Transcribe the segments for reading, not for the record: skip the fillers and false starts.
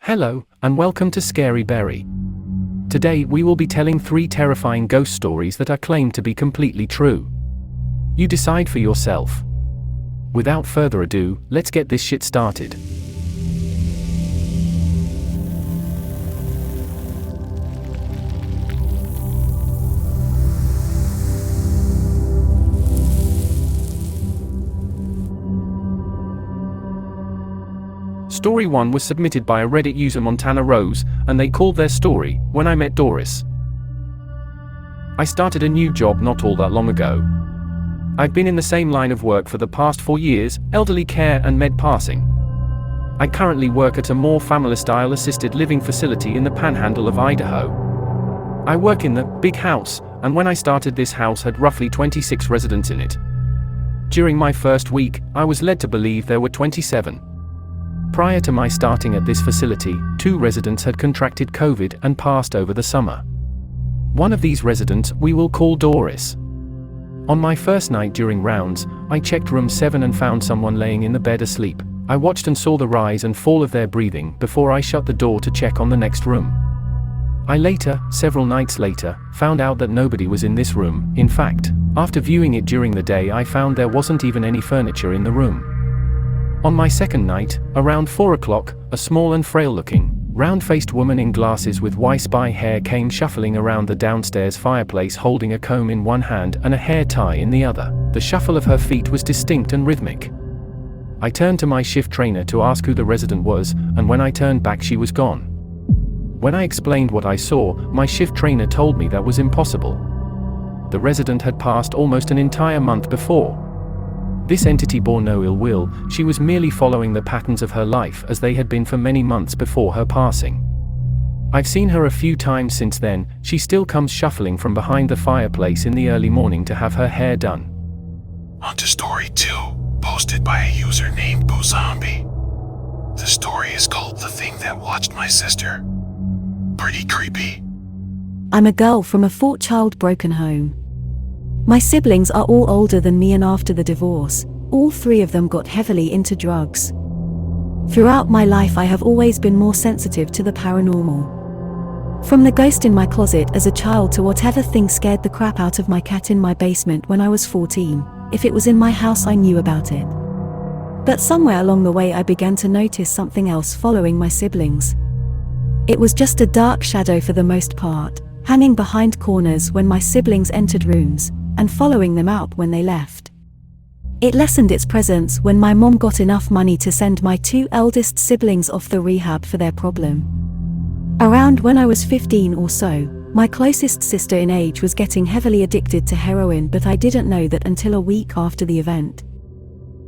Hello, and welcome to Scary Berry. Today we will be telling 3 terrifying ghost stories that are claimed to be completely true. You decide for yourself. Without further ado, let's get this shit started. Story 1 was submitted by a Reddit user Montana Rose, and they called their story, When I Met Doris. I started a new job not all that long ago. I've been in the same line of work for the past 4 years, elderly care and med passing. I currently work at a more family-style assisted living facility in the panhandle of Idaho. I work in the big house, and when I started this house had roughly 26 residents in it. During my first week, I was led to believe there were 27. Prior to my starting at this facility, 2 residents had contracted COVID and passed over the summer. One of these residents we will call Doris. On my first night during rounds, I checked room 7 and found someone laying in the bed asleep. I watched and saw the rise and fall of their breathing before I shut the door to check on the next room. I later, several nights later, found out that nobody was in this room. In fact, after viewing it during the day, I found there wasn't even any furniture in the room. On my second night, around 4 o'clock, a small and frail-looking, round-faced woman in glasses with wispy hair came shuffling around the downstairs fireplace holding a comb in one hand and a hair tie in the other. The shuffle of her feet was distinct and rhythmic. I turned to my shift trainer to ask who the resident was, and when I turned back she was gone. When I explained what I saw, my shift trainer told me that was impossible. The resident had passed almost an entire month before. This entity bore no ill will, she was merely following the patterns of her life as they had been for many months before her passing. I've seen her a few times since then. She still comes shuffling from behind the fireplace in the early morning to have her hair done. On to story 2, posted by a user named BooZombie. The story is called The Thing That Watched My Sister. Pretty creepy. I'm a girl from a 4-child broken home. My siblings are all older than me, and after the divorce, all 3 of them got heavily into drugs. Throughout my life I have always been more sensitive to the paranormal. From the ghost in my closet as a child to whatever thing scared the crap out of my cat in my basement when I was 14, if it was in my house I knew about it. But somewhere along the way I began to notice something else following my siblings. It was just a dark shadow for the most part, hanging behind corners when my siblings entered rooms, and following them out when they left. It lessened its presence when my mom got enough money to send my 2 eldest siblings off the rehab for their problem. Around when I was 15 or so, my closest sister in age was getting heavily addicted to heroin, but I didn't know that until a week after the event.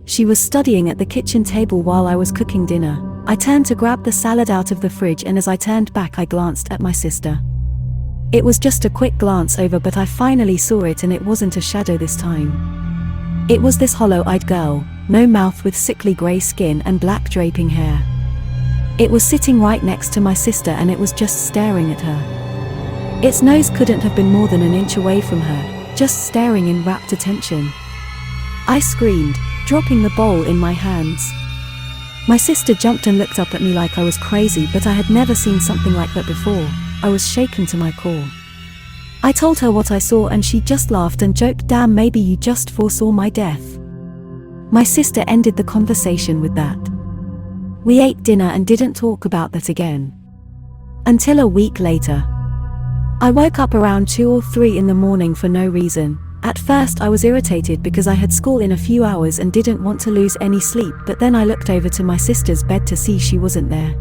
She was studying at the kitchen table while I was cooking dinner. I turned to grab the salad out of the fridge, and as I turned back I glanced at my sister. It was just a quick glance over, but I finally saw it, and it wasn't a shadow this time. It was this hollow-eyed girl, no mouth, with sickly grey skin and black draping hair. It was sitting right next to my sister, and it was just staring at her. Its nose couldn't have been more than an inch away from her, just staring in rapt attention. I screamed, dropping the bowl in my hands. My sister jumped and looked up at me like I was crazy, but I had never seen something like that before. I was shaken to my core. I told her what I saw, and she just laughed and joked, "Damn, maybe you just foresaw my death." My sister ended the conversation with that. We ate dinner and didn't talk about that again. Until a week later. I woke up around 2 or 3 in the morning for no reason. At first I was irritated because I had school in a few hours and didn't want to lose any sleep, but then I looked over to my sister's bed to see she wasn't there.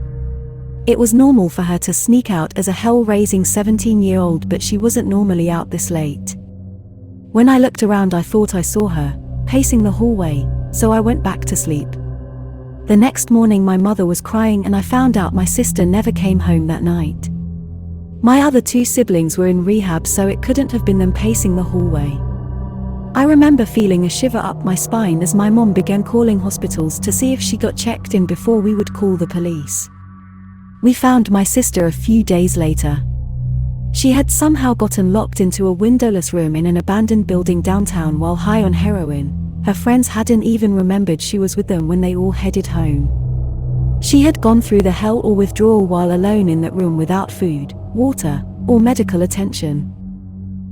It was normal for her to sneak out as a hell-raising 17-year-old, but she wasn't normally out this late. When I looked around I thought I saw her, pacing the hallway, so I went back to sleep. The next morning my mother was crying, and I found out my sister never came home that night. My other 2 siblings were in rehab, so it couldn't have been them pacing the hallway. I remember feeling a shiver up my spine as my mom began calling hospitals to see if she got checked in before we would call the police. We found my sister a few days later. She had somehow gotten locked into a windowless room in an abandoned building downtown while high on heroin. Her friends hadn't even remembered she was with them when they all headed home. She had gone through the hell or withdrawal while alone in that room without food, water, or medical attention.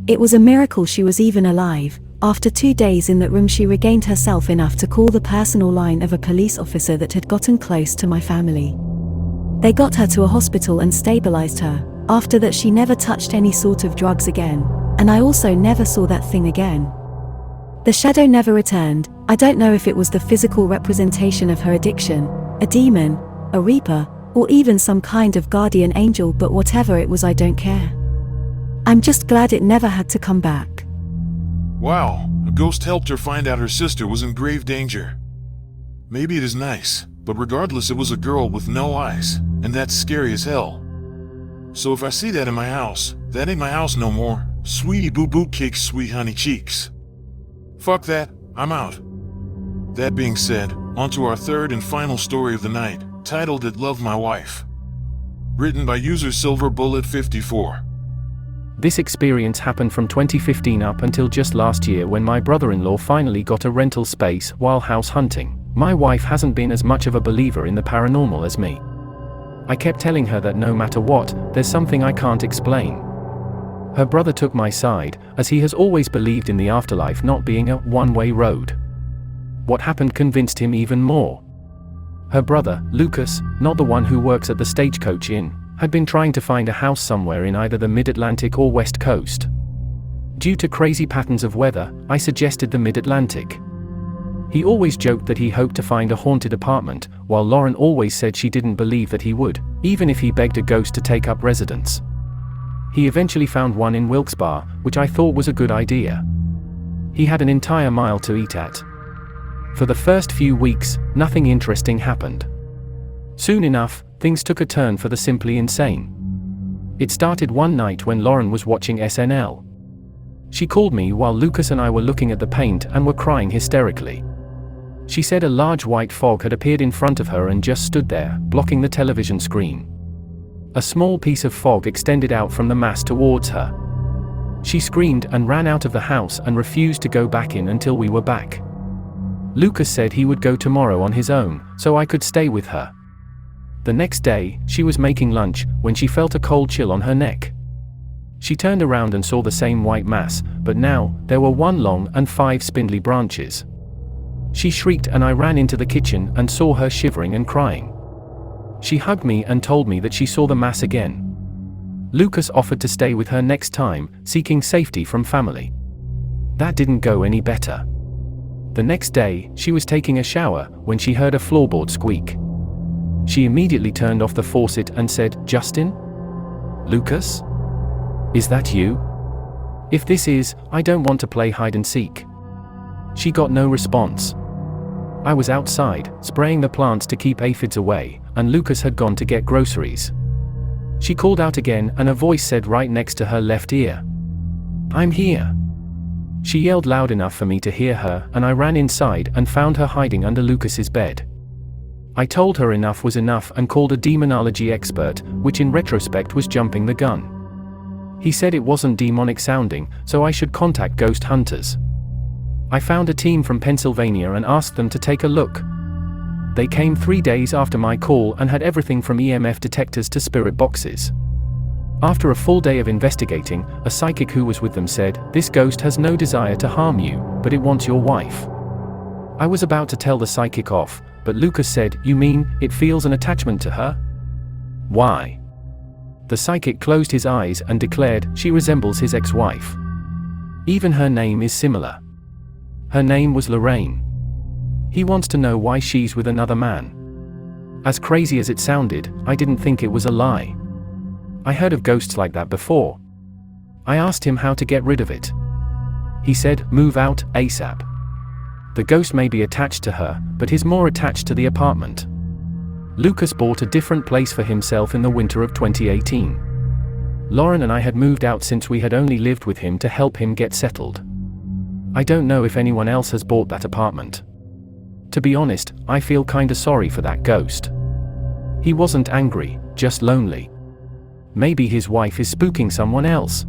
It was a miracle she was even alive. After 2 days in that room, she regained herself enough to call the personal line of a police officer that had gotten close to my family. They got her to a hospital and stabilized her. After that, she never touched any sort of drugs again, and I also never saw that thing again. The shadow never returned. I don't know if it was the physical representation of her addiction, a demon, a reaper, or even some kind of guardian angel, but whatever it was, I don't care. I'm just glad it never had to come back. Wow, a ghost helped her find out her sister was in grave danger. Maybe it is nice, but regardless, it was a girl with no eyes, and that's scary as hell. So if I see that in my house, that ain't my house no more. Sweetie boo boo cakes, sweet honey cheeks. Fuck that, I'm out. That being said, on to our third and final story of the night, titled "It Love My Wife." Written by user SilverBullet54. This experience happened from 2015 up until just last year, when my brother-in-law finally got a rental space while house hunting. My wife hasn't been as much of a believer in the paranormal as me. I kept telling her that no matter what, there's something I can't explain. Her brother took my side, as he has always believed in the afterlife not being a one-way road. What happened convinced him even more. Her brother, Lucas, not the one who works at the Stagecoach Inn, had been trying to find a house somewhere in either the Mid-Atlantic or West Coast. Due to crazy patterns of weather, I suggested the Mid-Atlantic. He always joked that he hoped to find a haunted apartment, while Lauren always said she didn't believe that he would, even if he begged a ghost to take up residence. He eventually found one in Wilkes-Barre, which I thought was a good idea. He had an entire mile to eat at. For the first few weeks, nothing interesting happened. Soon enough, things took a turn for the simply insane. It started one night when Lauren was watching SNL. She called me while Lucas and I were looking at the paint and were crying hysterically. She said a large white fog had appeared in front of her and just stood there, blocking the television screen. A small piece of fog extended out from the mass towards her. She screamed and ran out of the house and refused to go back in until we were back. Lucas said he would go tomorrow on his own, so I could stay with her. The next day, she was making lunch when she felt a cold chill on her neck. She turned around and saw the same white mass, but now, there were 1 long and 5 spindly branches. She shrieked and I ran into the kitchen and saw her shivering and crying. She hugged me and told me that she saw the mass again. Lucas offered to stay with her next time, seeking safety from family. That didn't go any better. The next day, she was taking a shower when she heard a floorboard squeak. She immediately turned off the faucet and said, "Justin? Lucas? Is that you? If this is, I don't want to play hide and seek." She got no response. I was outside, spraying the plants to keep aphids away, and Lucas had gone to get groceries. She called out again and a voice said right next to her left ear, "I'm here." She yelled loud enough for me to hear her, and I ran inside and found her hiding under Lucas's bed. I told her enough was enough and called a demonology expert, which in retrospect was jumping the gun. He said it wasn't demonic sounding, so I should contact ghost hunters. I found a team from Pennsylvania and asked them to take a look. They came 3 days after my call and had everything from EMF detectors to spirit boxes. After a full day of investigating, a psychic who was with them said, "This ghost has no desire to harm you, but it wants your wife." I was about to tell the psychic off, but Lucas said, "You mean, it feels an attachment to her? Why?" The psychic closed his eyes and declared, "She resembles his ex-wife. Even her name is similar. Her name was Lorraine. He wants to know why she's with another man." As crazy as it sounded, I didn't think it was a lie. I heard of ghosts like that before. I asked him how to get rid of it. He said, "Move out, ASAP." The ghost may be attached to her, but he's more attached to the apartment. Lucas bought a different place for himself in the winter of 2018. Lauren and I had moved out since we had only lived with him to help him get settled. I don't know if anyone else has bought that apartment. To be honest, I feel kinda sorry for that ghost. He wasn't angry, just lonely. Maybe his wife is spooking someone else.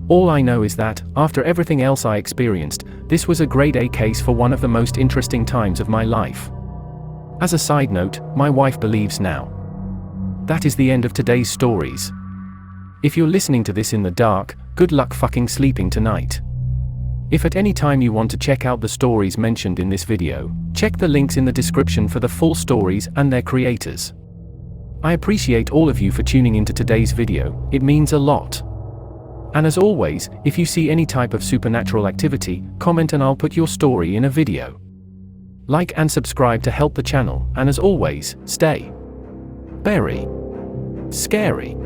All I know is that, after everything else I experienced, this was a grade A case for one of the most interesting times of my life. As a side note, my wife believes now. That is the end of today's stories. If you're listening to this in the dark, good luck fucking sleeping tonight. If at any time you want to check out the stories mentioned in this video, check the links in the description for the full stories and their creators. I appreciate all of you for tuning into today's video, it means a lot. And as always, if you see any type of supernatural activity, comment and I'll put your story in a video. Like and subscribe to help the channel, and as always, stay very scary.